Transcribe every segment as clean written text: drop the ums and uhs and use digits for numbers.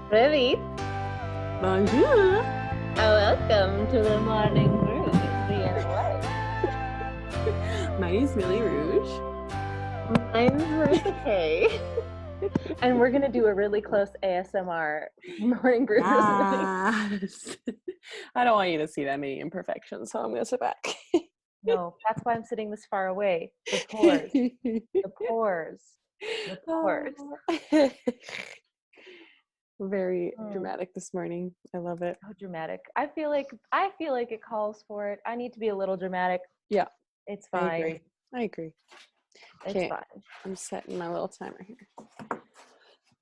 Привіт! Bonjour! Welcome to the morning brew with Vienna Whyte. My name's Millie Rouge. Mine's Marissa K. And we're gonna do a really close ASMR morning brew. Yes. I don't want you to see that many imperfections, so I'm gonna sit back. No, that's why I'm sitting this far away. The pores. The pores. The pores. Very dramatic this morning. I love it. So dramatic. I feel like it calls for it. I need to be a little dramatic. Yeah. It's fine. I agree. It's Okay, fine. I'm setting my little timer here.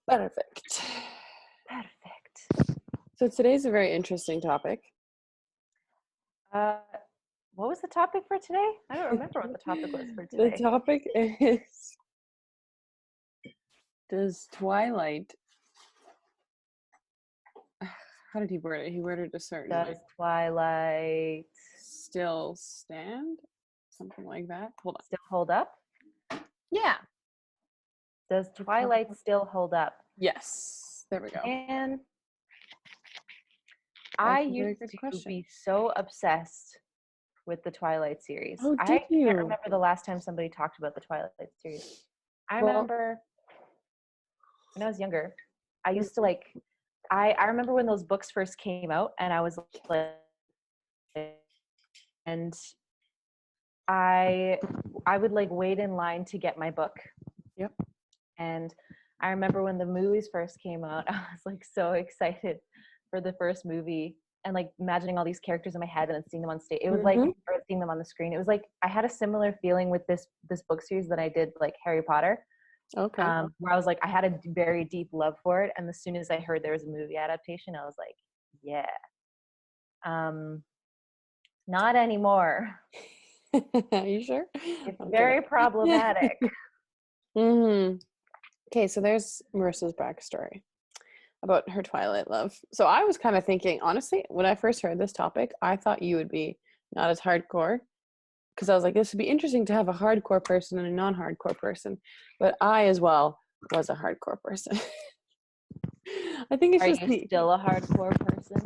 Perfect. So today's a very interesting topic. What was the topic for today? I don't remember what the topic was for today. The topic is, does Twilight, how did he word it? He worded it a certain way. Does Twilight Still stand? Something like that. Hold on. still hold up? Yeah. Does Twilight still hold up? Yes. There we go. And I used to be so obsessed with the Twilight series. Oh, I did you? can't remember the last time somebody talked about the Twilight series. I remember when I was younger, I used to I remember when those books first came out, and I was like, and I would wait in line to get my book. Yep. And I remember when the movies first came out, I was so excited for the first movie and imagining all these characters in my head and then seeing them on stage. It was or seeing them on the screen. It was I had a similar feeling with this book series that I did Harry Potter. Okay. Where I was I had a very deep love for it, and as soon as I heard there was a movie adaptation, I was like, yeah. Not anymore. Are you sure? It's very problematic. Okay, so there's Marissa's backstory about her Twilight love. So I was kind of thinking, honestly, when I first heard this topic, I thought you would be not as hardcore, because I was like, this would be interesting to have a hardcore person and a non-hardcore person. But I as well was a hardcore person. I think it's Are just you still a hardcore person?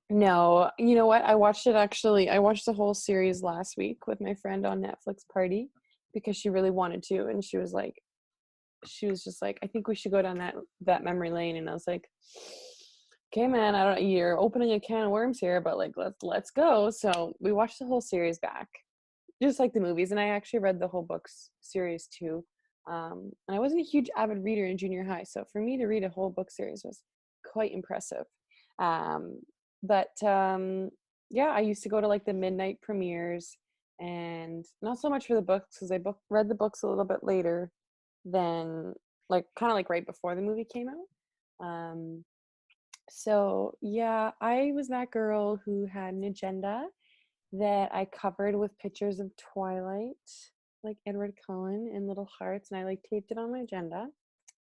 No, you know what? I watched the whole series last week with my friend on Netflix party because she really wanted to, and she was just like, I think we should go down that memory lane. And I was like, okay, man, you're opening a can of worms here, but let's go. So we watched the whole series back, just like the movies, and I actually read the whole books series too. And I wasn't a huge avid reader in junior high, so for me to read a whole book series was quite impressive. But yeah, I used to go to the midnight premieres, and not so much for the books because I read the books a little bit later than kind of right before the movie came out. So yeah, I was that girl who had an agenda that I covered with pictures of Twilight, like Edward Cullen in little hearts, and I taped it on my agenda.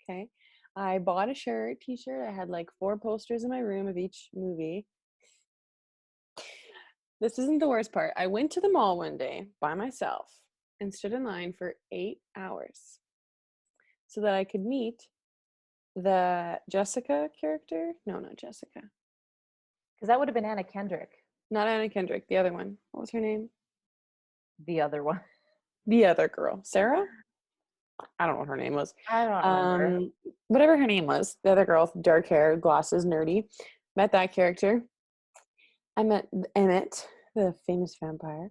Okay. I bought a t-shirt. I had 4 posters in my room of each movie. This isn't the worst part. I went to the mall one day by myself and stood in line for 8 hours so that I could meet the Jessica character. No, not Jessica. Because that would have been Anna Kendrick. Not Anna Kendrick, the other one. What was her name? The other one. The other girl. Sarah? I don't know what her name was. I don't remember. Whatever her name was. The other girl, dark hair, glasses, nerdy. Met that character. I met Emmett, the famous vampire.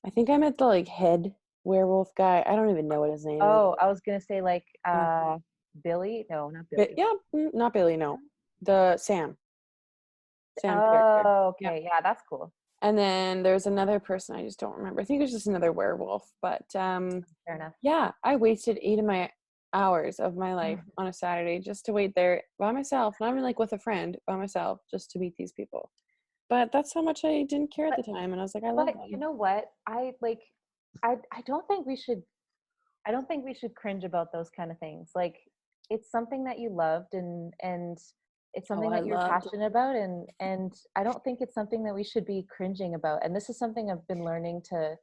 I think I met the head werewolf guy. I don't even know what his name is. Oh, I was gonna say Billy. No, not Billy. Not Billy. No, the Sam. Oh, okay. Yeah, that's cool. And then there's another person I just don't remember. I think it was just another werewolf. But fair enough. Yeah, I wasted 8 of my hours of my life on a Saturday just to wait there by myself, not even with a friend, by myself, just to meet these people. But that's how much I didn't care at the time, and I was like, I love them. You know what? I don't think we should. I don't think we should cringe about those kind of things. It's something that you loved, and it's something that you're passionate about, and I don't think it's something that we should be cringing about. And this is something I've been learning to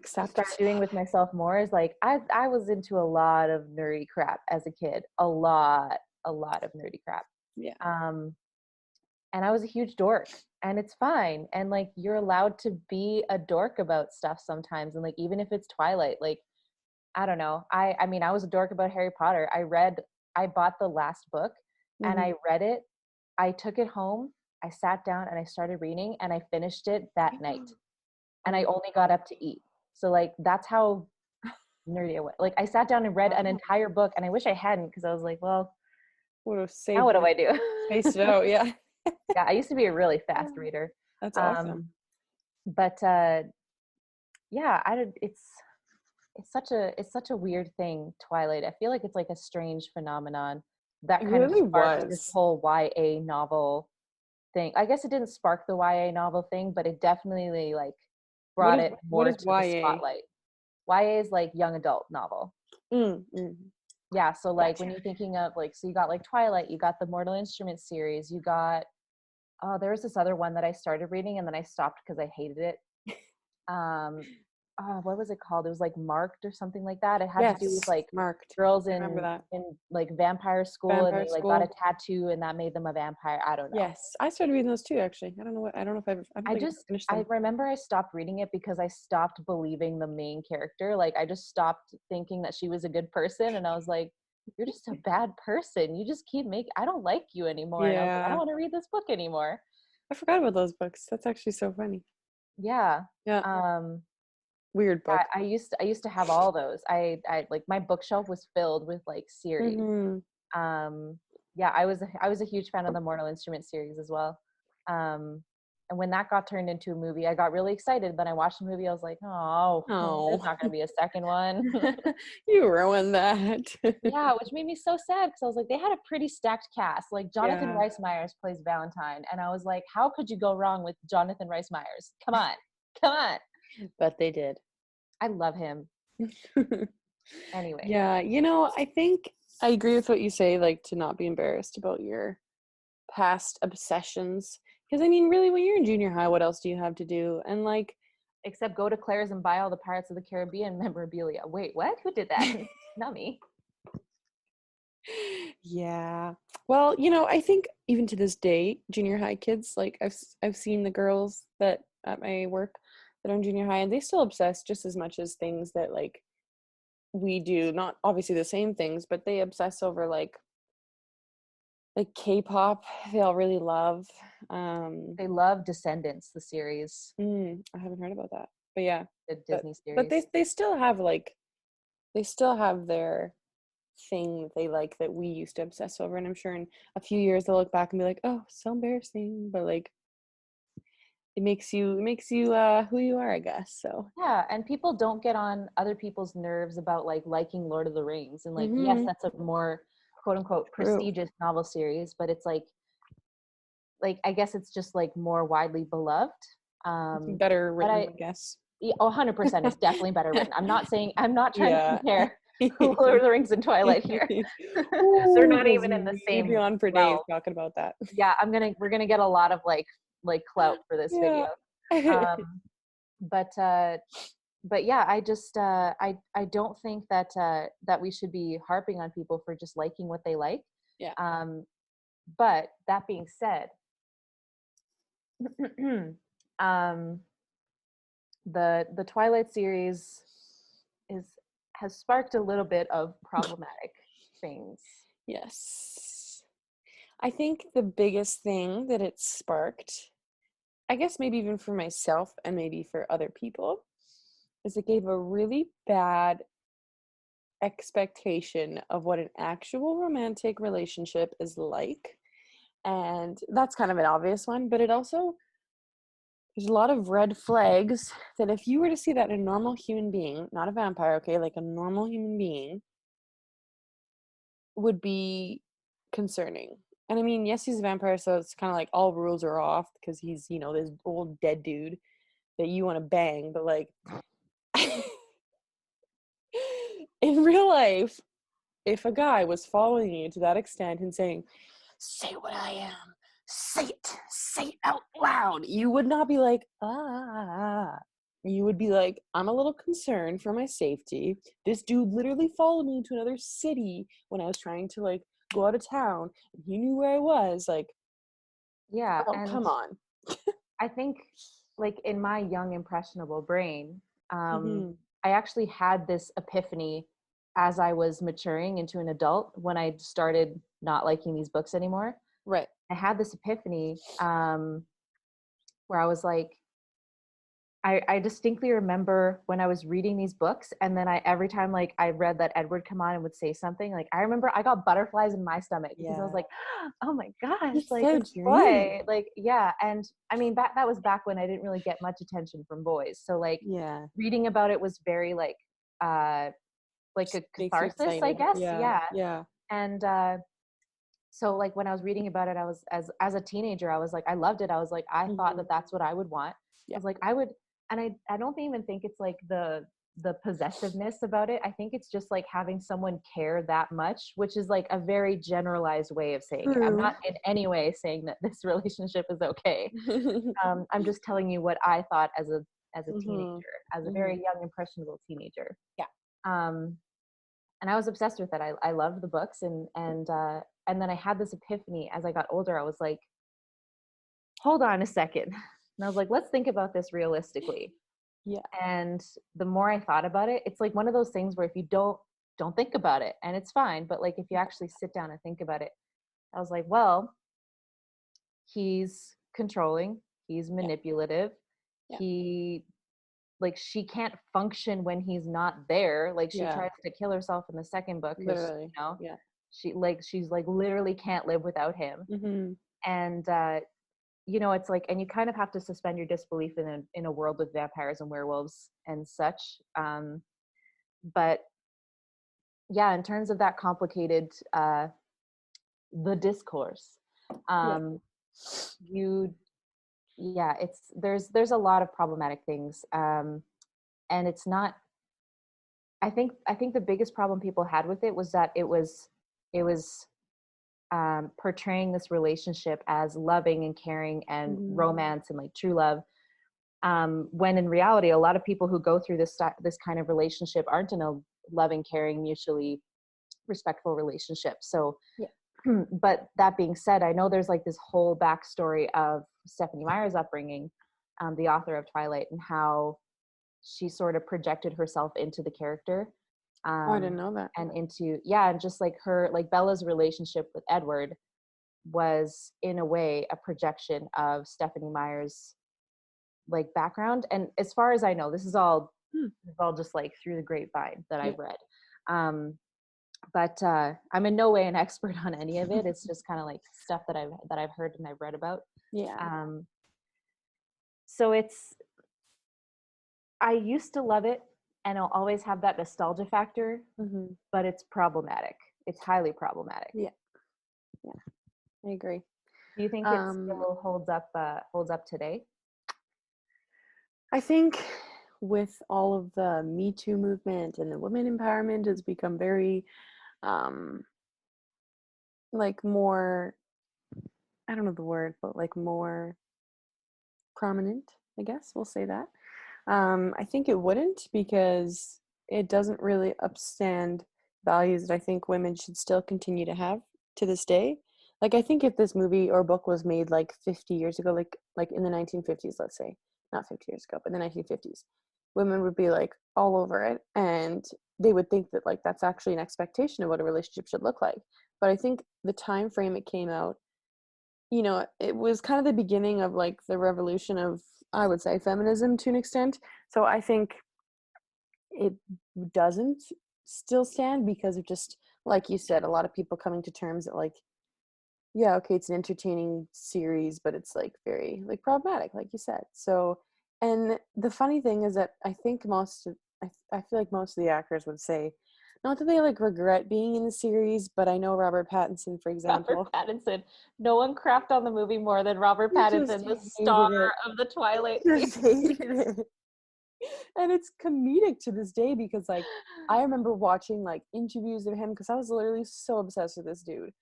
start doing with myself more. Is I was into a lot of nerdy crap as a kid, a lot of nerdy crap. Yeah. And I was a huge dork, and it's fine. And like, you're allowed to be a dork about stuff sometimes. And like, even if it's Twilight, like, I don't know. I mean, I was a dork about Harry Potter. I bought the last book and I read it. I took it home. I sat down and I started reading and I finished it that night. And I only got up to eat. So like, that's how nerdy I was. Like, I sat down and read an entire book, and I wish I hadn't, because I was like, well, would have now what do I do? spaced it out. Yeah. Yeah, I used to be a really fast reader. That's awesome. But yeah, it's such a weird thing, Twilight. I feel like it's like a strange phenomenon that kind of sparked this whole YA novel thing. I guess it didn't spark the YA novel thing, but it definitely like brought it more to the spotlight. YA is like young adult novel. Yeah, so like when you're thinking of like, so you got like Twilight, you got the Mortal Instruments series, you got there was this other one that I started reading and then I stopped because I hated it. What was it called? It was like Marked or something like that. It had to do with like Marked girls in like vampire school, and they like got a tattoo and that made them a vampire. I don't know. Yes, I started reading those too, actually. I don't know if I've finished them. I remember I stopped reading it because I stopped believing the main character. Like, I just stopped thinking that she was a good person, and I was like, you're just a bad person. You just keep I don't like you anymore. And I was like, I don't want to read this book anymore. I forgot about those books. That's actually so funny. Yeah. Weird book. I used to have all those. I like, my bookshelf was filled with like series. Yeah, I was a huge fan of the Mortal Instruments series as well. And when that got turned into a movie, I got really excited. Then I watched the movie. I was like, oh, there's not going to be a second one. You ruined that. Yeah, which made me so sad, because I was like, they had a pretty stacked cast. Like, Jonathan Rhys Meyers plays Valentine. And I was like, how could you go wrong with Jonathan Rhys Meyers? Come on. Come on. But they did. I love him. Anyway. Yeah, I think I agree with what you say, like, to not be embarrassed about your past obsessions. Because, I mean, really, when you're in junior high, what else do you have to do? And, like, except go to Claire's and buy all the Pirates of the Caribbean memorabilia. Wait, what? Who did that? Not me. Yeah. Well, I think even to this day, junior high kids, like, I've seen the girls that at my work that are in junior high, and they still obsess just as much as things that, like, we do. Not obviously the same things, but they obsess over like K-pop. They all really love. They love Descendants, the series. I haven't heard about that, but yeah, the Disney series. But they still have their thing that they like that we used to obsess over, and I'm sure in a few years they'll look back and be like, oh, so embarrassing, but like, it makes you who you are, I guess. So yeah, and people don't get on other people's nerves about like liking Lord of the Rings, and like, yes, that's a more quote unquote prestigious novel series, but it's like I guess it's just like more widely beloved. Better written, I guess. Yeah, 100%. It's definitely better written. I'm not trying to compare Lord of the Rings and Twilight here. They're not even in the same. We'd be on for days talking about that. Yeah, we're gonna get a lot of like clout for this video. But yeah, I just I don't think that that we should be harping on people for just liking what they like. Yeah. But that being said, the Twilight series has sparked a little bit of problematic things. Yes. I think the biggest thing that it sparked, I guess maybe even for myself and maybe for other people, is it gave a really bad expectation of what an actual romantic relationship is like. And that's kind of an obvious one, but it also, there's a lot of red flags that if you were to see that in a normal human being, not a vampire, okay, like a normal human being, would be concerning. And I mean, yes, he's a vampire, so it's kind of like all rules are off because he's, this old dead dude that you want to bang, but like in real life, if a guy was following you to that extent and saying, say what I am, say it out loud, you would not be like, you would be like, I'm a little concerned for my safety. This dude literally followed me to another city when I was trying to like go out of town and he knew where I was. Like, Yeah, oh, and come on. I think like in my young impressionable brain, Mm-hmm. I actually had this epiphany as I was maturing into an adult when I started not liking these books anymore. Right. I had this epiphany where I was like, I distinctly remember when I was reading these books, and then every time like I read that Edward come on and would say something, like I remember I got butterflies in my stomach because I was Yeah. like, oh my gosh, It's like so a dreamy. boy, like yeah. And I mean that was back when I didn't really get much attention from boys, so like Yeah. reading about it was very like a Just makes you catharsis, I excited. guess. Yeah. Yeah. Yeah. And so like when I was reading about it, I was as a teenager, I was like, I loved it. I was like, I thought Mm-hmm. that that's what I would want. I Yeah. was like, I would, and I don't even think it's like the possessiveness about it. I think it's just like having someone care that much, which is like a very generalized way of saying it. I'm True. not in any way saying that this relationship is okay. I'm just telling you what I thought as a teenager, Mm-hmm. as a very Mm-hmm. young impressionable teenager. Yeah. Um, and I was obsessed with it. I loved the books, and then I had this epiphany as I got older. I was like, hold on a second, and I was like, let's think about this realistically. Yeah. And the more I thought about it, it's like one of those things where if you don't think about it, and it's fine, but like if you actually sit down and think about it, I was like, well, he's controlling, he's Yeah. manipulative, Yeah. he like she can't function when he's not there. Like she Yeah. tries to kill herself in the second book because Literally. Yeah. she's like literally can't live without him. Mm-hmm. And you know, it's like, and you kind of have to suspend your disbelief in a world with vampires and werewolves and such. But yeah, in terms of that complicated the discourse, Yeah. um you yeah, it's there's a lot of problematic things, and it's not, I think the biggest problem people had with it was that it was portraying this relationship as loving and caring and Mm-hmm. romance and like true love, when in reality a lot of people who go through this kind of relationship aren't in a loving, caring, mutually respectful relationship. So Yeah. but that being said, I know there's like this whole backstory of Stephenie Meyer's upbringing, the author of Twilight, and how she sort of projected herself into the character, Oh, I didn't know that. and into, yeah, and just like her, like Bella's relationship with Edward was in a way a projection of Stephenie Meyer's like background. And as far as I know, this is all just like through the grapevine that Yeah. I've read. But I'm in no way an expert on any of it. It's just kind of like stuff that I've heard and I've read about. Yeah. So I used to love it, and I'll always have that nostalgia factor, Mm-hmm. but it's problematic. It's highly problematic. Yeah. Yeah. I agree. Do you think it still holds up today? I think with all of the Me Too movement and the women empowerment has become very like more, I don't know the word, but like more prominent, I guess we'll say that. I think it wouldn't, because it doesn't really upstand values that I think women should still continue to have to this day. Like, I think if this movie or book was made like 50 years ago, like in the 1950s, let's say, not 50 years ago, but the 1950s, women would be like all over it, and they would think that like that's actually an expectation of what a relationship should look like. But I think the time frame it came out, you know, it was kind of the beginning of like the revolution of, I would say, feminism to an extent. So I think it doesn't still stand because of just, like you said, a lot of people coming to terms that like, yeah, okay, it's an entertaining series, but it's like very like problematic, like you said. So, and the funny thing is that I think I feel like most of the actors would say, not that they like regret being in the series, but I know Robert Pattinson, for Robert example, Pattinson. No one crapped on the movie more than Robert he just Pattinson, the star hated it. of the Twilight Just series. hated it. And it's comedic to this day because like I remember watching like interviews of him because I was literally so obsessed with this dude,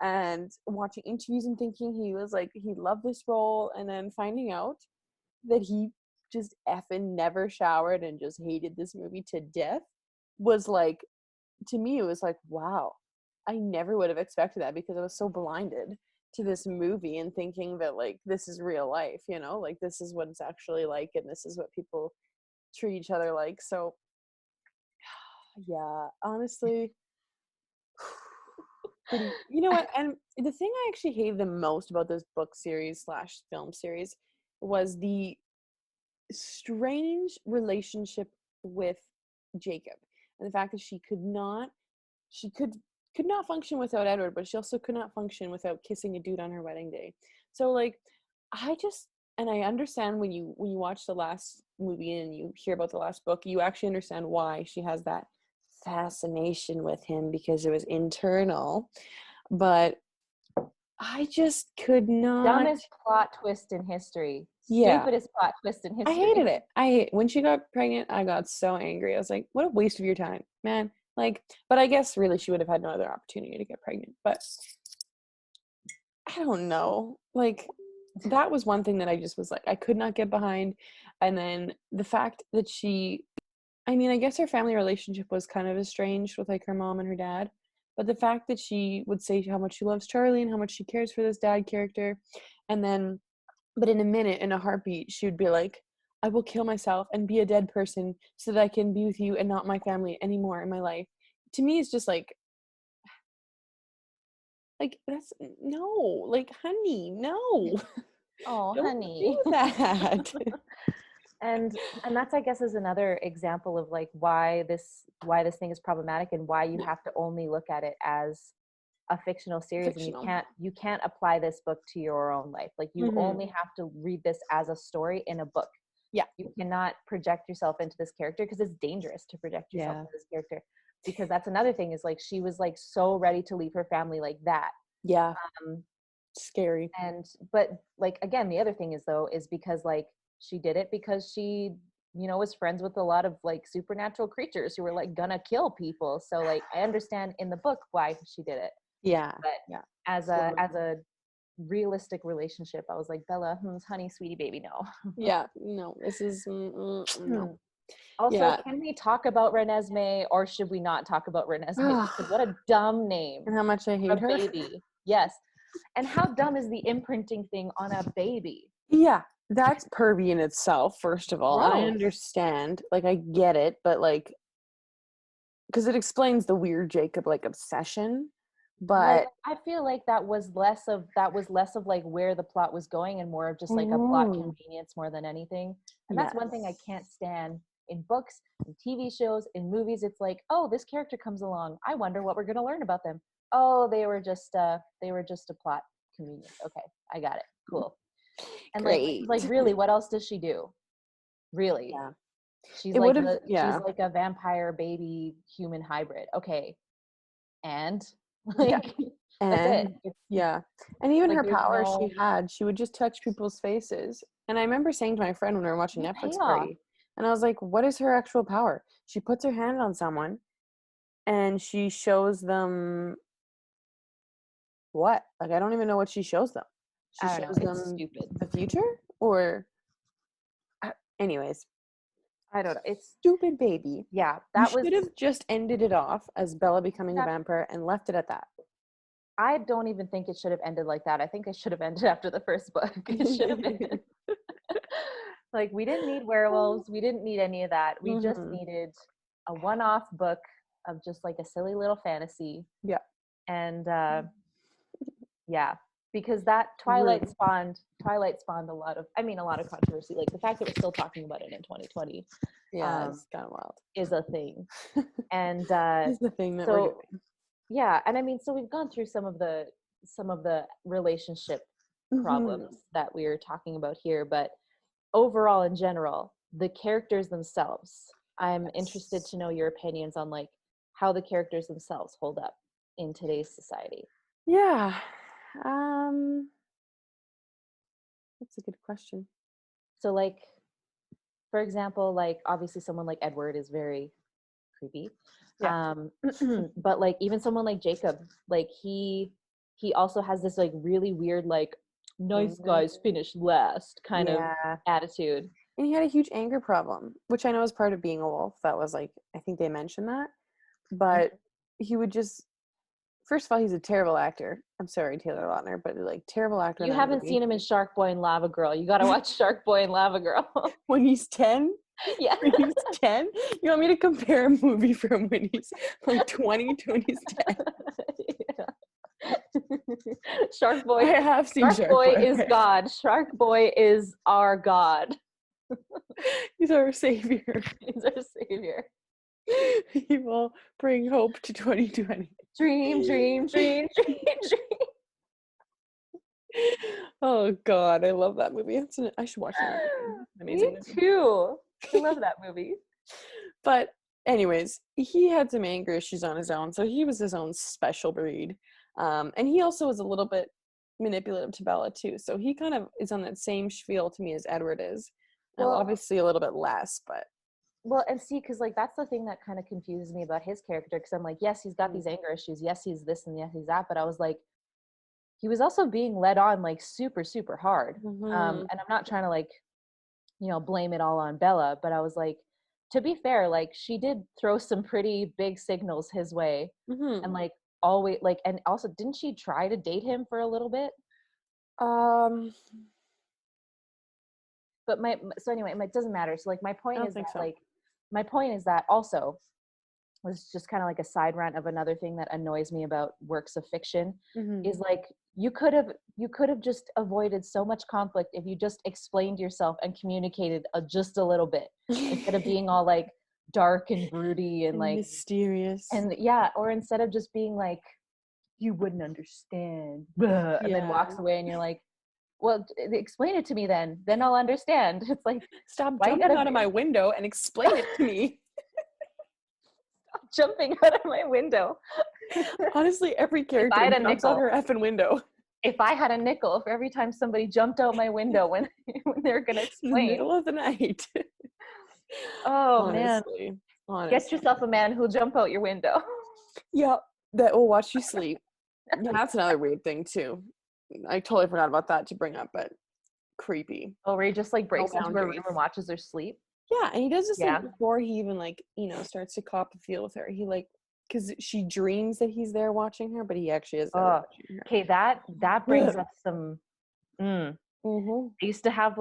and watching interviews and thinking he was like he loved this role, and then finding out that he just effing never showered and just hated this movie to death was like, to me it was like, wow. I never would have expected that because I was so blinded to this movie and thinking that like this is real life, you know, like this is what it's actually like and this is what people treat each other like. So yeah, honestly, pretty, you know what, and the thing I actually hated the most about this book series slash film series was the strange relationship with Jacob and the fact that she could not function without Edward, but she also could not function without kissing a dude on her wedding day. So like I just, and I understand when you watch the last movie and you hear about the last book, you actually understand why she has that fascination with him because it was internal. But I just could not. Dumbest plot twist in history. Yeah. Stupidest plot twist in I history. hated it. When she got pregnant, I got so angry. I was like, what a waste of your time, man. Like, but I guess really she would have had no other opportunity to get pregnant. But I don't know. Like, that was one thing that I just was like, I could not get behind. And then the fact that I mean, I guess her family relationship was kind of estranged with like her mom and her dad. But the fact that she would say how much she loves Charlie and how much she cares for this dad character, and then but in a minute, in a heartbeat, she would be like, I will kill myself and be a dead person so that I can be with you and not my family anymore in my life. To me, it's just like that's no, like, honey, no. Oh, Don't honey. do that. and that's, I guess, is another example of like why this thing is problematic and why you have to only look at it as a fictional series, and Fictional. you can't apply this book to your own life. Like you only have to read this as a story in a book. Yeah. You cannot project yourself into this character because it's dangerous to project yourself into this character, because that's another thing is like she was like so ready to leave her family like that. Yeah. Scary. And but like again, the other thing is though is because like she did it because she, you know, was friends with a lot of like supernatural creatures who were like gonna kill people. So like I understand in the book why she did it. Yeah. But Yeah. as a realistic relationship, I was like, Bella, honey, sweetie baby, no. Yeah. No, this is no. Also, Yeah. can we talk about Renesmee or should we not talk about Renesmee? Because what a dumb name. And how much I For hate a her. baby. Yes. And how dumb is the imprinting thing on a baby? Yeah, that's pervy in itself, first of all. And I Gross. understand, like, I get it, but like, because it explains the weird Jacob like obsession, Like but I feel like that was less of like where the plot was going and more of just like a plot Mhm. convenience more than anything. And that's one thing I Yes. can't stand in books, in TV shows, in movies. It's like, oh, this character comes along. I wonder what we're gonna learn about them. Oh, they were just a plot convenience. Okay, I got it. Cool. And Great. like really, what else does she do? Really? Yeah. She's It like would have, she's yeah. like a vampire baby human hybrid. Okay. And Yeah. like that's it. And yeah. And even Like her there's power no she would just touch people's faces. And I remember saying to my friend when we were watching Netflix payoff. Party, and I was like, what is her actual power? She puts her hand on someone and she shows them what? Like, I don't even know what she shows them. She I don't know. shows It's them stupid. the future? Or, anyways, I don't know. It's stupid baby. yeah. You That was. should have just ended it off as Bella becoming a That, vampire and left it at that. I don't even think it should have ended like that. I think it should have ended after the first book. It should have been like we didn't need werewolves. We didn't need any of that. We just Mhm. needed a one-off book of just like a silly little fantasy. Yeah. And yeah, because that Rude. Twilight spawned a lot of controversy. Like the fact that we're still talking about it in 2020 Yeah, it's kind of wild. is a thing. And It's the thing that we're so doing. yeah, and I mean, so we've gone through some of the relationship problems that we are talking about here, but overall in general, the characters themselves, I'm interested to know your opinions on like how the characters themselves hold up in today's society. Yeah. Um, that's a good question. So like, for example, like obviously someone like Edward is very creepy. Yeah. But like even someone like Jacob, like he also has this like really weird like nice Anger. guys finish last kind of Yeah. attitude. And he had a huge anger problem, which I know is part of being a wolf. That was like, I think they mentioned that. But he would just first of all, he's a terrible actor. I'm sorry, Taylor Lautner, but like terrible actor. You haven't seen him in Shark Boy and Lava Girl. You got to watch Shark Boy and Lava Girl. When he's 10? Yeah. When he's 10? You want me to compare a movie from when he's like 20 to when he's 10? Shark Boy. I have seen Shark Boy is God. Shark Boy is our God. He's our savior. He's our savior. He will bring hope to 2020. Dream, dream, dream, dream, dream. Oh God, I love that movie. I should watch that movie. Amazing Me movie. too. I love that movie. But anyways, he had some anger issues on his own, so he was his own special breed. And he also was a little bit manipulative to Bella too. So he kind of is on that same spiel to me as Edward is. Well, obviously a little bit less, but. Well, and see, because like that's the thing that kind of confuses me about his character. Because I'm like, yes, he's got these anger issues. Yes, he's this and yes, he's that. But I was like, he was also being led on like super, super hard. And I'm not trying to like, blame it all on Bella. But I was like, to be fair, like she did throw some pretty big signals his way, and like always like, and also didn't she try to date him for a little bit? But so anyway, it doesn't matter. So like my point is that my point is that also was just kind of like a side rant of another thing that annoys me about works of fiction is like you could have just avoided so much conflict if you just explained yourself and communicated just a little bit instead of being all like dark and broody and like mysterious and or instead of just being like you wouldn't understand and then walks away and you're like, well, explain it to me then I'll understand. It's like, stop jumping out of my window and explain it to me. Stop jumping out of my window. Honestly, every character jumps out her effing window. If I had a nickel for every time somebody jumped out my window when they're gonna explain. In the middle of the night. Oh, honestly. Get yourself a man who'll jump out your window. Yeah, that will watch you sleep. Yeah, that's another weird thing too. I totally forgot about that to bring up, but creepy. Oh, where he just like breaks into her room and watches her sleep? Yeah, and he does this like before he even like, starts to cop a feel with her. He like, because she dreams that he's there watching her, but he actually is there watching her. Okay, that brings up some I used to have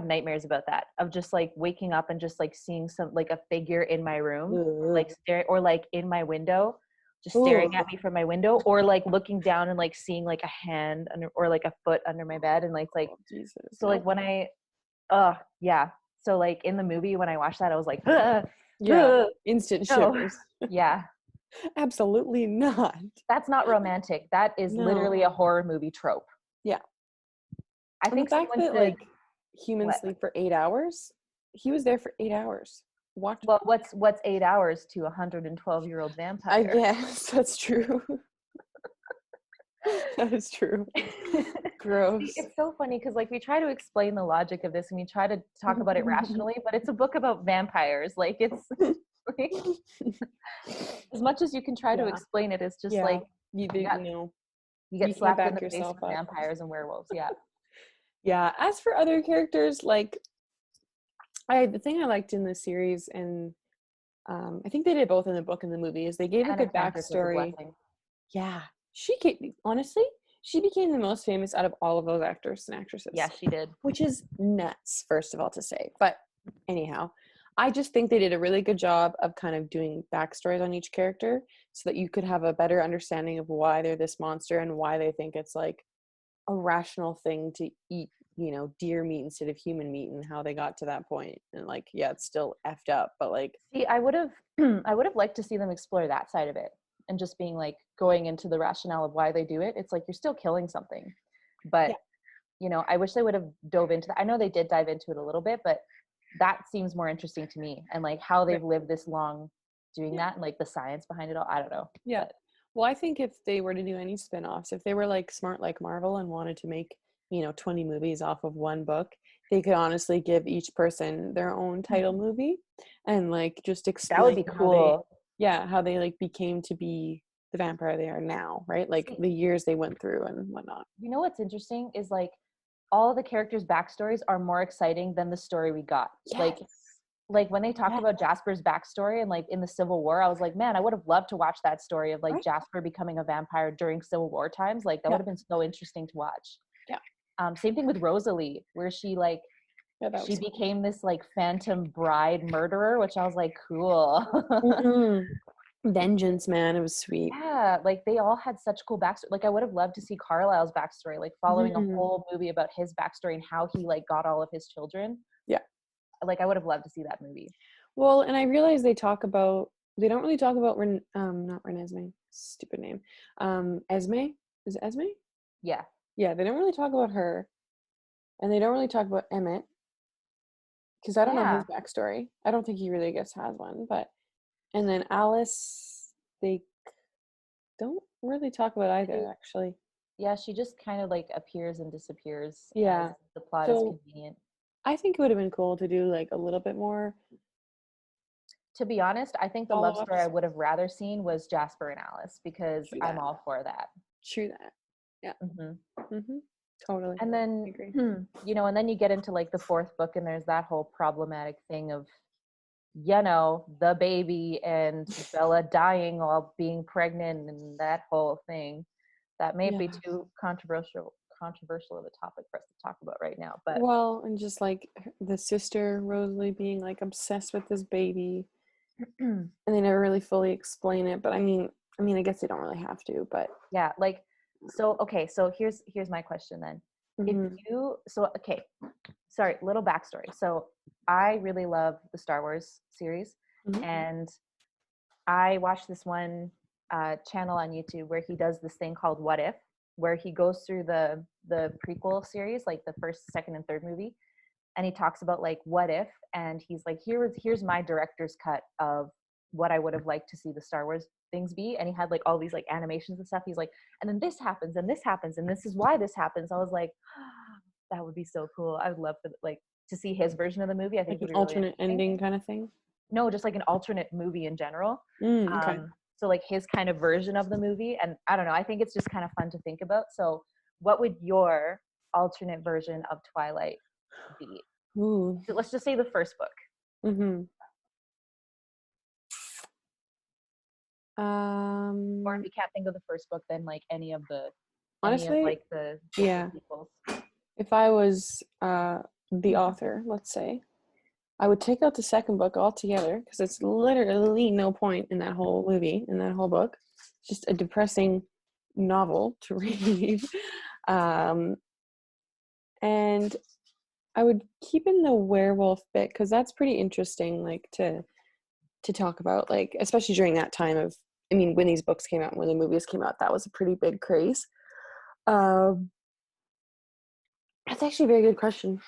nightmares about that, of just like waking up and just like seeing some like a figure in my room, like staring, or like in my window, just staring at me from my window, or like looking down and like seeing like a hand under, or like a foot under my bed, and like Jesus. So like when I so like in the movie when I watched that I was like instant shivers. Yeah. Absolutely not. That's not romantic. That is literally a horror movie trope. Yeah. I think the fact that like humans sleep for 8 hours, he was there for 8 hours. Well, what's 8 hours to a 112-year-old vampire? I guess that's true. That is true. Gross. See, it's so funny because like we try to explain the logic of this and we try to talk about it rationally, but it's a book about vampires. Like it's like, as much as you can try to explain it, it's just like you get slapped in the face with vampires and werewolves. Yeah. As for other characters, like the thing I liked in the series, and I think they did both in the book and the movie, is they gave a good backstory. Yeah. She became the most famous out of all of those actors and actresses. Yeah, she did. Which is nuts, first of all, to say. But anyhow, I just think they did a really good job of kind of doing backstories on each character so that you could have a better understanding of why they're this monster and why they think it's like a rational thing to eat, deer meat instead of human meat, and how they got to that point. And like, yeah, it's still effed up, but like, see, I would have liked to see them explore that side of it. And just being like going into the rationale of why they do it. It's like you're still killing something, but I wish they would have dove into that. I know they did dive into it a little bit, but that seems more interesting to me, and like how they've lived this long doing that, and like the science behind it all. I don't know. Yeah. Well, I think if they were to do any spin-offs, if they were like smart like Marvel and wanted to make 20 movies off of one book, they could honestly give each person their own title movie and like just explain. That would be cool. How they like became to be the vampire they are now, right? Like the years they went through and whatnot. You know what's interesting is like all the characters' backstories are more exciting than the story we got. Yes. Like like when they talked about Jasper's backstory and like in the Civil War, I was like, man, I would have loved to watch that story of like Jasper becoming a vampire during Civil War times. Like that would have been so interesting to watch. Yeah. Same thing with Rosalie, where she like she became this like phantom bride murderer, which I was like, cool. Vengeance, man, it was sweet. Yeah, like they all had such cool backstory. Like I would have loved to see Carlisle's backstory, like following a whole movie about his backstory and how he like got all of his children. Yeah. Like I would have loved to see that movie. Well, and I realize they don't really talk about not Renesmee, stupid name. Esme? Is it Esme? Yeah. Yeah, they don't really talk about her. And they don't really talk about Emmett. Because I don't know his backstory. I don't think he really has one, but and then Alice, they don't really talk about either, actually. Yeah, she just kind of like appears and disappears. Yeah. As the plot is convenient. I think it would have been cool to do like a little bit more. To be honest, I think the love story I would have rather seen was Jasper and Alice, because I'm all for that. True that. Yeah. Totally. And then, you know, and then you get into like the fourth book and there's that whole problematic thing of, you know, the baby and Bella dying while being pregnant and that whole thing. That may be too controversial of a topic for us to talk about right now, but and just like the sister Rosalie being like obsessed with this baby and they never really fully explain it, but I mean I guess they don't really have to, but yeah, like so here's my question then. Little backstory. So I really love the Star Wars series, and I watched this one channel on YouTube where he does this thing called What If, where he goes through the prequel series, like the first, second, and third movie, and he talks about like what if, and he's like, here's my director's cut of what I would have liked to see the Star Wars things be, and he had like all these like animations and stuff. He's like, and then this happens, and this happens, and this is why this happens. I was like, that would be so cool. I would love to see his version of the movie. I think like an alternate ending kind of thing. No, just like an alternate movie in general. Okay. So like his kind of version of the movie. And I don't know, I think it's just kind of fun to think about. So what would your alternate version of Twilight be? Ooh. So let's just say the first book. Or if you can't think of the first book, then like any of the sequels. If I was the author, let's say, I would take out the second book altogether, because it's literally no point in that whole movie, in that whole book. It's just a depressing novel to read. And I would keep in the werewolf bit, because that's pretty interesting, like to talk about, like especially during that time of, I mean, when these books came out, when the movies came out, that was a pretty big craze. That's actually a very good question.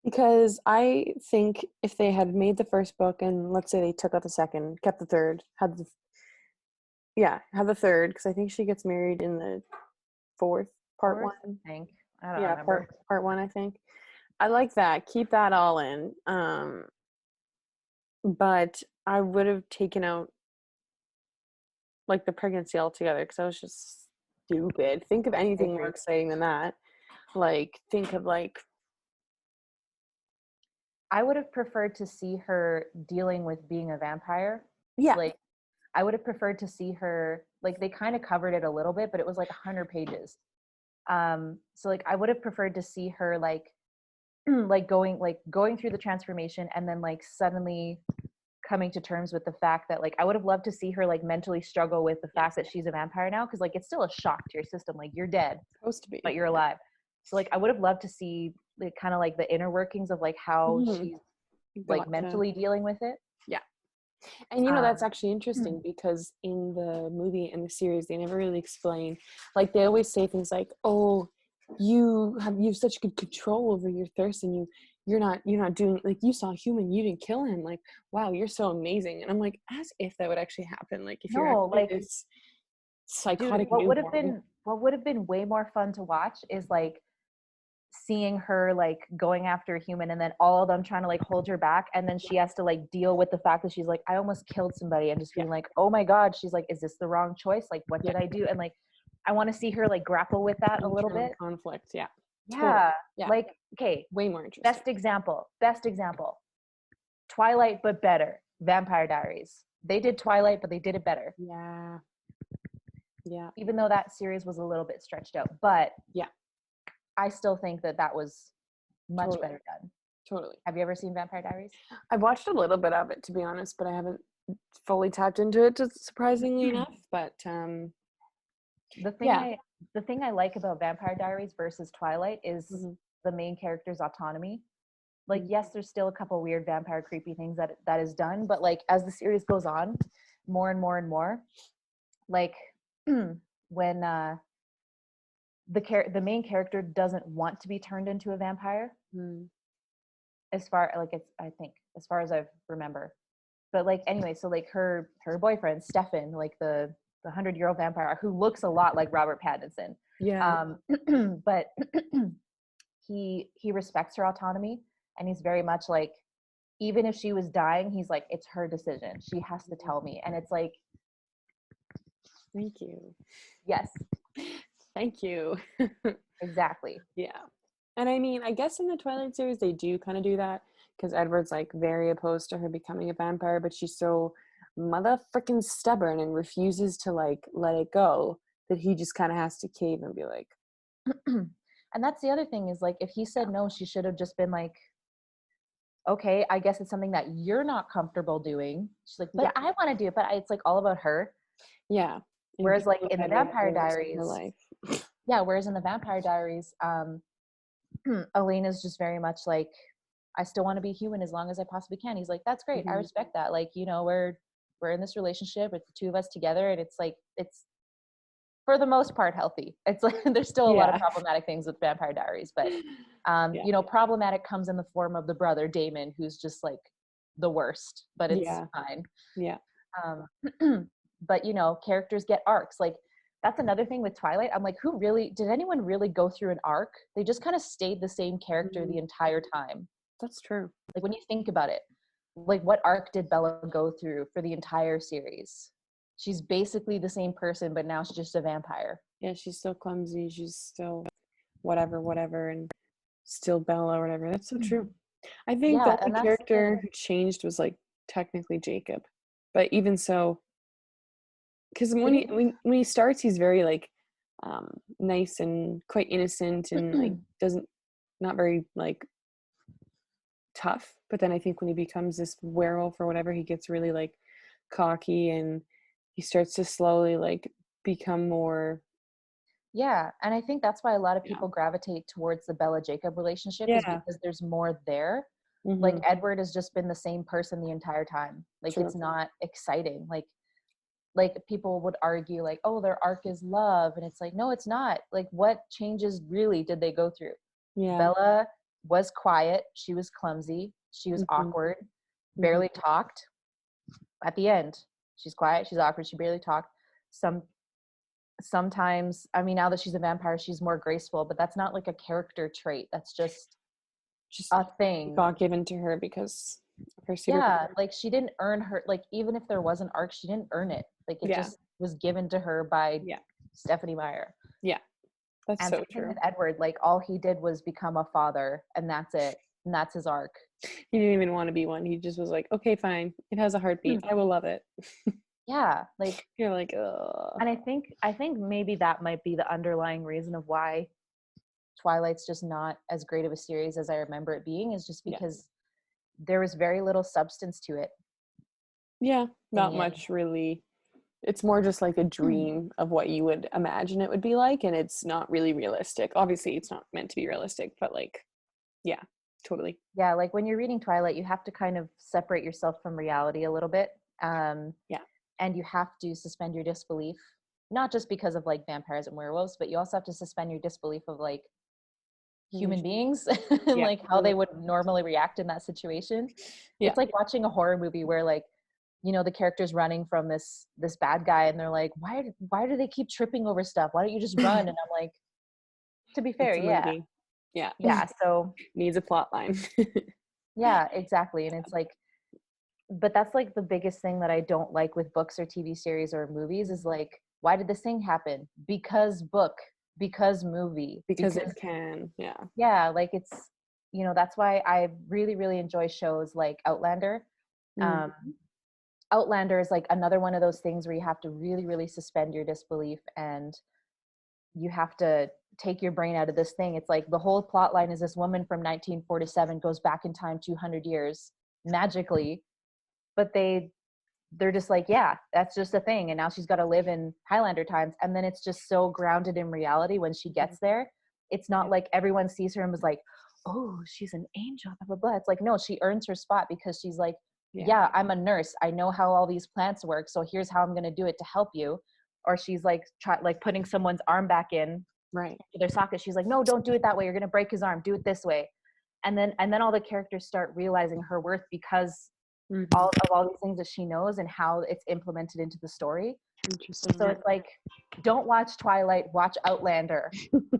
Because I think if they had made the first book and let's say they took out the second, kept the third, had the third, because I think she gets married in the fourth, part one. I think. I don't remember. Part one, I think. I like that. Keep that all in. But I would have taken out like the pregnancy altogether, because I was just stupid. Think of anything more exciting than that. Like, think of like, I would have preferred to see her dealing with being a vampire. Yeah. Like, I would have preferred to see her, like, they kind of covered it a little bit, but it was like 100 pages. So like, I would have preferred to see her like going through the transformation and then like suddenly coming to terms with the fact that like I would have loved to see her like mentally struggle with the fact that she's a vampire now, because like it's still a shock to your system, like you're dead, supposed to be, but you're alive. So like I would have loved to see like kind of like the inner workings of like how she's like mentally dealing with it. Yeah. And you know, that's actually interesting because in the movie and the series they never really explain, like they always say things like, oh, you have such good control over your thirst, and you're not doing, like, you saw a human, you didn't kill him, like, wow, you're so amazing. And I'm like, as if that would actually happen, like if you're like this psychotic. Dude, what would have been way more fun to watch is like seeing her like going after a human and then all of them trying to like hold her back, and then she has to like deal with the fact that she's like, I almost killed somebody, and just being like, oh my god, she's like, is this the wrong choice, like what did I do? And like I want to see her like grapple with that a little bit. Conflict. Yeah. Totally. Yeah. Yeah. Like, okay, Way more interesting. Best example. Twilight, but better. Vampire Diaries. They did Twilight, but they did it better. Yeah. Yeah. Even though that series was a little bit stretched out. But yeah, I still think that was much totally. better done. Totally. Have you ever seen Vampire Diaries? I've watched a little bit of it, to be honest, but I haven't fully tapped into it, surprisingly enough. But the thing I like about Vampire Diaries versus Twilight is the main character's autonomy. Like, yes, there's still a couple weird vampire creepy things that is done, but like as the series goes on, more and more and more, like when the main character doesn't want to be turned into a vampire, as far as I remember. But like anyway, so like her boyfriend Stefan, like the 100-year-old vampire who looks a lot like Robert Pattinson. yeah. But he respects her autonomy, and he's very much like, even if she was dying, he's like, it's her decision. She has to tell me. And it's like, thank you. Yes. Thank you. Exactly. Yeah. And I mean, I guess in the Twilight series, they do kind of do that because Edward's like very opposed to her becoming a vampire, but she's so mother freaking stubborn and refuses to like let it go that he just kind of has to cave and be like. And that's the other thing is like, if he said no, she should have just been like, okay, I guess it's something that you're not comfortable doing. She's like, but I want to do it, but it's like all about her. Yeah. Whereas like in the Vampire Diaries, whereas in the Vampire Diaries, Elena's just very much like, I still want to be human as long as I possibly can. He's like, that's great. I respect that. Like, you know, we're in this relationship. It's the two of us together. And it's like, it's for the most part healthy. It's like, there's still a lot of problematic things with Vampire Diaries, but you know, problematic comes in the form of the brother, Damon, who's just like the worst, but it's fine. Yeah. But you know, characters get arcs. Like, that's another thing with Twilight. I'm like, did anyone really go through an arc? They just kind of stayed the same character the entire time. That's true. Like, when you think about it, like, what arc did Bella go through for the entire series? She's basically the same person, but now she's just a vampire. Yeah, she's still clumsy. She's still whatever, and still Bella or whatever. That's so true. I think the only character who changed was like technically Jacob, but even so, because when he starts, he's very like nice and quite innocent and like not very like tough. But then I think when he becomes this werewolf or whatever, he gets really like cocky and he starts to slowly like become more. Yeah, and I think that's why a lot of people gravitate towards the Bella Jacob relationship is because there's more there. Like, Edward has just been the same person the entire time. Like, it's not exciting. Like people would argue like, oh, their arc is love, and it's like, no, it's not. Like, what changes really did they go through? Bella was quiet, she was clumsy, she was awkward, barely talked. At the end, she's quiet, she's awkward, she barely talked. Sometimes, I mean, now that she's a vampire, she's more graceful, but that's not like a character trait. That's just a thing God given to her because of her superpower. Yeah, like, she didn't earn her, like, even if there was an arc, she didn't earn it. Like, it just was given to her by Stephanie Meyer. Yeah, that's and so true. With Edward, like, all he did was become a father, and that's it. And that's his arc. He didn't even want to be one. He just was like, okay, fine. It has a heartbeat. I will love it. Yeah, like, you're like, ugh. And I think maybe that might be the underlying reason of why Twilight's just not as great of a series as I remember it being, is just because there was very little substance to it. Yeah, not much really. It's more just like a dream of what you would imagine it would be like, and it's not really realistic. Obviously, it's not meant to be realistic, but like, yeah, totally. Yeah, like when you're reading Twilight, you have to kind of separate yourself from reality a little bit. And you have to suspend your disbelief, not just because of like vampires and werewolves, but you also have to suspend your disbelief of like human beings and like how they would normally react in that situation. It's like watching a horror movie where, like, you know, the character's running from this bad guy and they're like, why do they keep tripping over stuff? Why don't you just run? And I'm like, to be fair, yeah, so needs a plot line. Yeah, exactly. And it's like, but that's like the biggest thing that I don't like with books or TV series or movies is like, why did this thing happen? Because book. because movie. Because it can, yeah, like it's, that's why I really, really enjoy shows like Outlander. Mm. Outlander is like another one of those things where you have to really, really suspend your disbelief, and you have to take your brain out of this thing. It's like the whole plot line is this woman from 1947 goes back in time 200 years magically, but they're just like, yeah, that's just a thing, and now she's got to live in Highlander times. And then it's just so grounded in reality when she gets there. It's not like everyone sees her and was like, oh, she's an angel, blah blah blah. It's like, no, she earns her spot because she's like, yeah, I'm a nurse, I know how all these plants work, so here's how I'm going to do it to help you. Or she's like putting someone's arm back in their socket. She's like, no, don't do it that way, you're going to break his arm, do it this way. And then all the characters start realizing her worth because all these things that she knows and how it's implemented into the story. Interesting. So it's like, don't watch Twilight, watch Outlander.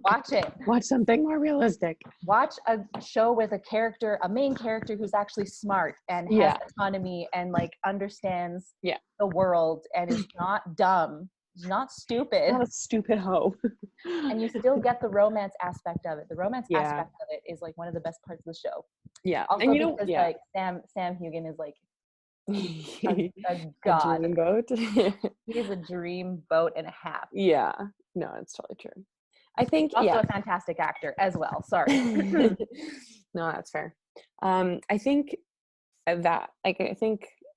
Watch it. Watch something more realistic. Watch a show with a main character who's actually smart and has autonomy and like understands the world and is not dumb. She's not stupid. Not a stupid hoe. And you still get the romance aspect of it. The romance aspect of it is like one of the best parts of the show. Yeah. Also, and because like Sam Hugan is like a god. A dream boat. He's a dream boat and a half. Yeah. No, it's totally true. I think also a fantastic actor as well. Sorry. No, that's fair. I think that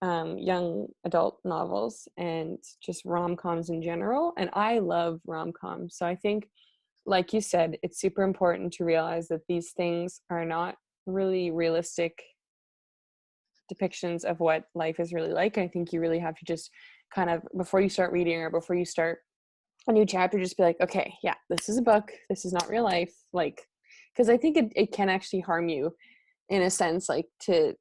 young adult novels and just rom-coms in general, and I love rom-coms, so I think, like you said, it's super important to realize that these things are not really realistic depictions of what life is really like. I think you really have to just kind of, before you start reading or before you start a new chapter, just be like, okay, yeah, this is a book, this is not real life, like, because I think it can actually harm you in a sense, like to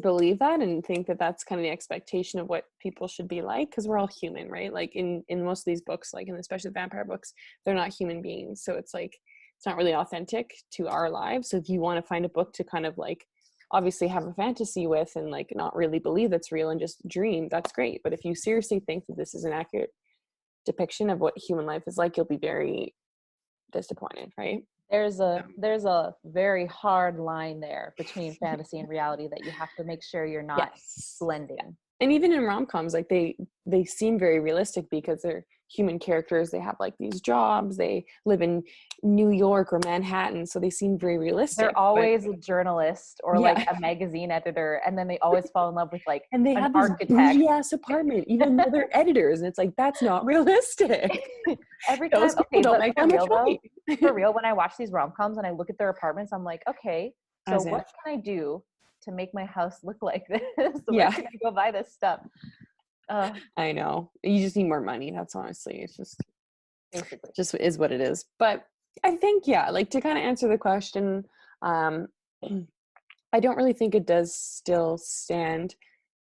believe that and think that that's kind of the expectation of what people should be like, because we're all human, right? Like in most of these books, like in especially the vampire books, they're not human beings, so it's like it's not really authentic to our lives. So if you want to find a book to kind of like obviously have a fantasy with and like not really believe that's real and just dream, that's great. But if you seriously think that this is an accurate depiction of what human life is like, you'll be very disappointed, right? There's a very hard line there between fantasy and reality that you have to make sure you're not blending. And even in rom-coms, like they seem very realistic because they're human characters. They have like these jobs, they live in New York or Manhattan, so they seem very realistic. They're always a journalist or like a magazine editor, and then they always fall in love with like and they an have this architect ass apartment, even though they're editors, and it's like, that's not realistic. Every time, those people don't make that much money. For real, when I watch these rom-coms and I look at their apartments, I'm like, okay, so what can I do to make my house look like this? Where can I go buy this stuff? I know, you just need more money. That's honestly, it's just basically just is what it is. But I think like to kind of answer the question, I don't really think it does still stand,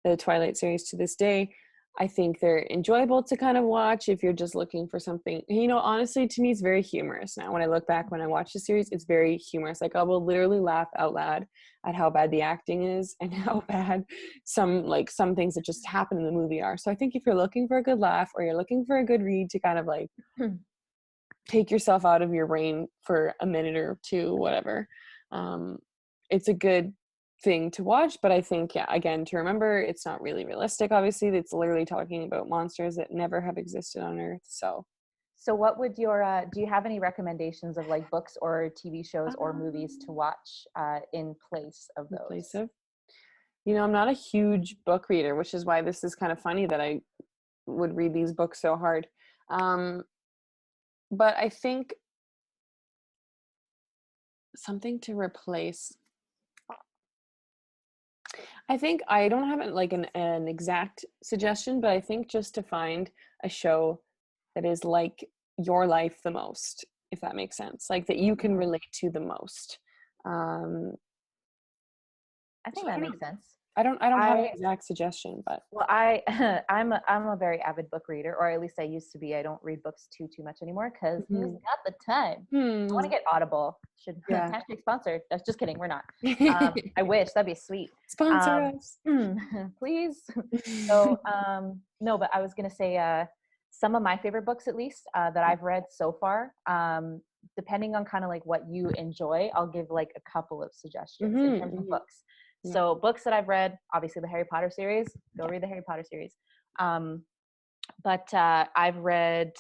the Twilight series, to this day. I think they're enjoyable to kind of watch if you're just looking for something, honestly, to me, it's very humorous now. When I look back, when I watch the series, it's very humorous. Like I will literally laugh out loud at how bad the acting is and how bad some things that just happen in the movie are. So I think if you're looking for a good laugh or you're looking for a good read to kind of like take yourself out of your brain for a minute or two, whatever, it's a good thing to watch. But I think, again, to remember, it's not really realistic. Obviously, it's literally talking about monsters that never have existed on Earth. So what would your do you have any recommendations of like books or TV shows or movies to watch in place of those? In place of, I'm not a huge book reader, which is why this is kind of funny that I would read these books so hard. But I think something to replace, I think I don't have like an exact suggestion, but I think just to find a show that is like your life the most, if that makes sense, like that you can relate to the most. I think that makes sense. I don't have an exact suggestion, but I'm a very avid book reader, or at least I used to be. I don't read books too much anymore because who's got the time? I want to get Audible. Should hashtag sponsored. That's just kidding. We're not. I wish, that'd be sweet. Sponsor us, please. So no, but I was gonna say some of my favorite books, at least, that I've read so far. Depending on kind of like what you enjoy, I'll give like a couple of suggestions in terms of books. Yeah. So books that I've read, obviously the Harry Potter series, go read the Harry Potter series. But I've read,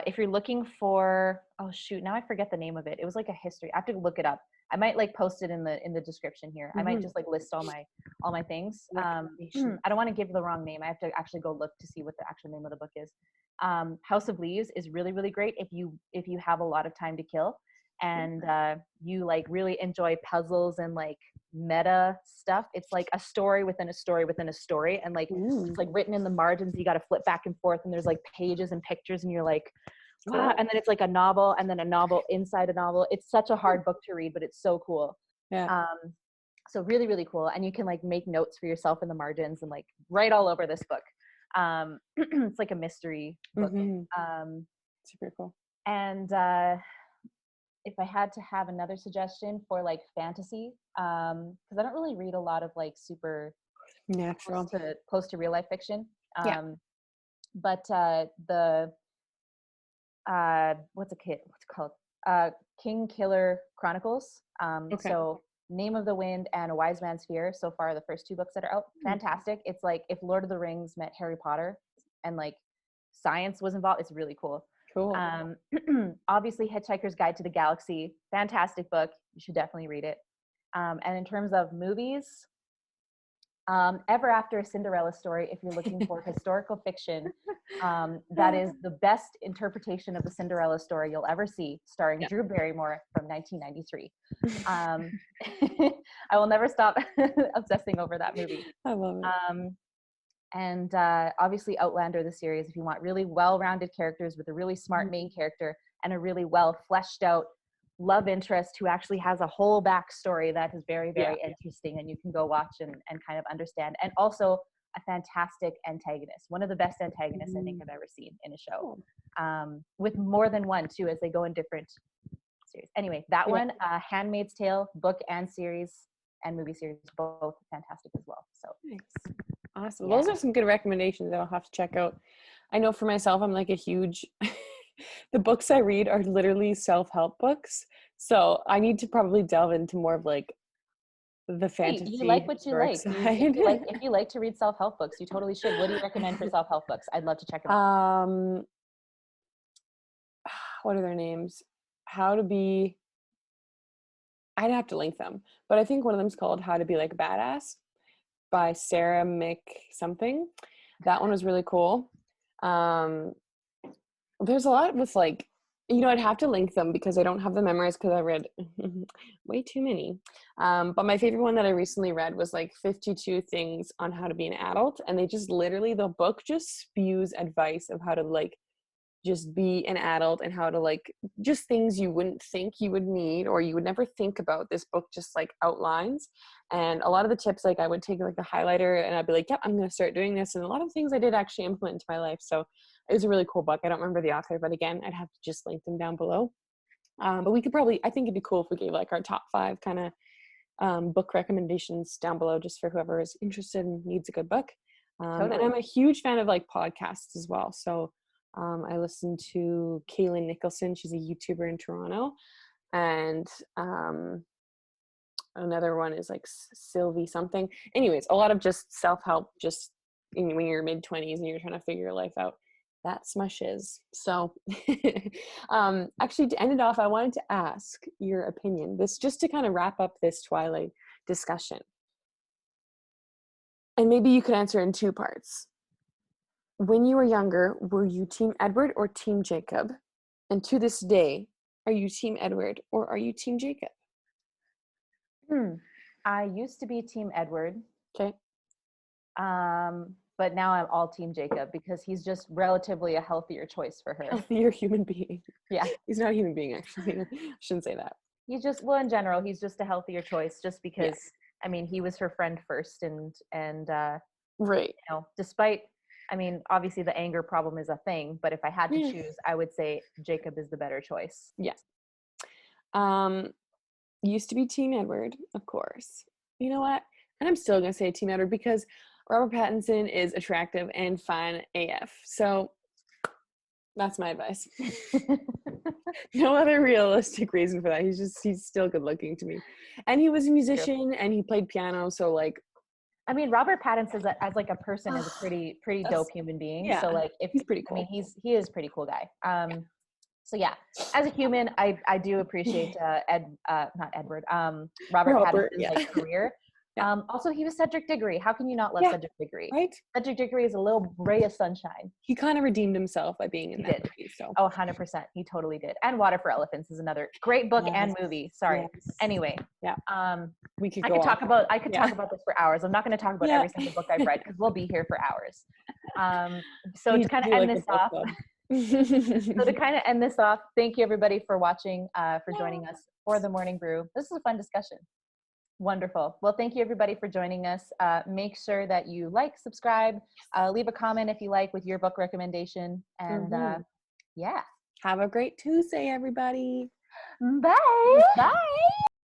if you're looking for, oh shoot, now I forget the name of it. It was like a history. I have to look it up. I might like post it in the description here. I might just like list all my things. I don't want to give the wrong name. I have to actually go look to see what the actual name of the book is. House of Leaves is really, really great if you have a lot of time to kill and you like really enjoy puzzles and like meta stuff. It's like a story within a story within a story, and like it's like written in the margins. You got to flip back and forth, and there's like pages and pictures, and you're like, wow. And then it's like a novel, and then a novel inside a novel. It's such a hard book to read, but it's so cool. Yeah. So really, really cool. And you can like make notes for yourself in the margins and like write all over this book. It's like a mystery book. Super cool. And if I had to have another suggestion for like fantasy, because I don't really read a lot of like super natural close to real life fiction. But what's it called? Kingkiller Chronicles. So Name of the Wind and A Wise Man's Fear, so far the first two books that are out, fantastic. It's like if Lord of the Rings met Harry Potter and like science was involved. It's really cool. Obviously Hitchhiker's Guide to the Galaxy, fantastic book. You should definitely read it. And in terms of movies, Ever After a Cinderella Story, if you're looking for historical fiction, that is the best interpretation of the Cinderella story you'll ever see, starring Drew Barrymore from 1993. I will never stop obsessing over that movie. I love it. And obviously Outlander, the series, if you want really well-rounded characters with a really smart main character and a really well fleshed out love interest who actually has a whole backstory that is very, very interesting, and you can go watch and kind of understand. And also a fantastic antagonist, one of the best antagonists I think I've ever seen in a show, with more than one too, as they go in different series. Anyway, that one, Handmaid's Tale, book and series and movie series, both fantastic as well. So nice. Awesome. Those are some good recommendations that I'll have to check out. I know for myself, I'm like a huge the books I read are literally self-help books, so I need to probably delve into more of like the fantasy. You like what you like. Side. If you like to read self-help books, you totally should. What do you recommend for self-help books? I'd love to check them out. What are their names? I'd have to link them, but I think one of them is called How to Be Like a Badass by Sarah Mick something. That one was really cool. There's a lot with like, I'd have to link them because I don't have them memorized because I read way too many. But my favorite one that I recently read was like 52 Things on How to Be an Adult. And they just literally, the book just spews advice of how to like just be an adult and how to like just things you wouldn't think you would need or you would never think about. This book just like outlines, and a lot of the tips, like I would take like a highlighter and I'd be like, yep, I'm going to start doing this. And a lot of things I did actually implement into my life. So it was a really cool book. I don't remember the author, but again, I'd have to just link them down below. But we could probably, I think it'd be cool if we gave like our top 5 kind of book recommendations down below just for whoever is interested and needs a good book. And I'm a huge fan of like podcasts as well. So I listen to Kalyn Nicholson. She's a YouTuber in Toronto. And another one is like Sylvie something. Anyways, a lot of just self-help, just when you're mid-20s and you're trying to figure your life out. That's my shiz. So actually, to end it off, I wanted to ask your opinion. This just to kind of wrap up this Twilight discussion. And maybe you could answer in 2 parts. When you were younger, were you Team Edward or Team Jacob? And to this day, are you Team Edward or are you Team Jacob? I used to be Team Edward. Okay. But now I'm all Team Jacob because he's just relatively a healthier choice for her. Healthier human being. Yeah. He's not a human being, actually. I shouldn't say that. He's just, well, in general, he's just a healthier choice just because, I mean, he was her friend first and right. Despite, I mean, obviously the anger problem is a thing, but if I had to choose, I would say Jacob is the better choice. Yeah. Used to be Team Edward, of course. You know what? And I'm still going to say Team Edward because Robert Pattinson is attractive and fun AF. So That's my advice. No other realistic reason for that. He's still good looking to me. And he was a musician and he played piano. So like, I mean, Robert Pattinson as like a person is a pretty dope human being. Yeah, so like he's pretty cool. I mean, he is a pretty cool guy. So yeah, as a human, I do appreciate Robert Pattinson's like career. Yeah. Also, he was Cedric Diggory. How can you not love Cedric Diggory? Right? Cedric Diggory is a little ray of sunshine. He kind of redeemed himself by being in that movie. So. Oh, 100%. He totally did. And Water for Elephants is another great book and movie. Sorry. Yes. Anyway. Yeah. I could talk about this for hours. I'm not going to talk about every single book I've read because we'll be here for hours. So to kind of end this off. So to kind of end this off, thank you everybody for watching, for joining us for the Morning Brew. This was a fun discussion. Wonderful. Well, thank you everybody for joining us. Make sure that you like, subscribe, leave a comment if you like with your book recommendation. And yeah. Have a great Tuesday, everybody. Bye. Bye.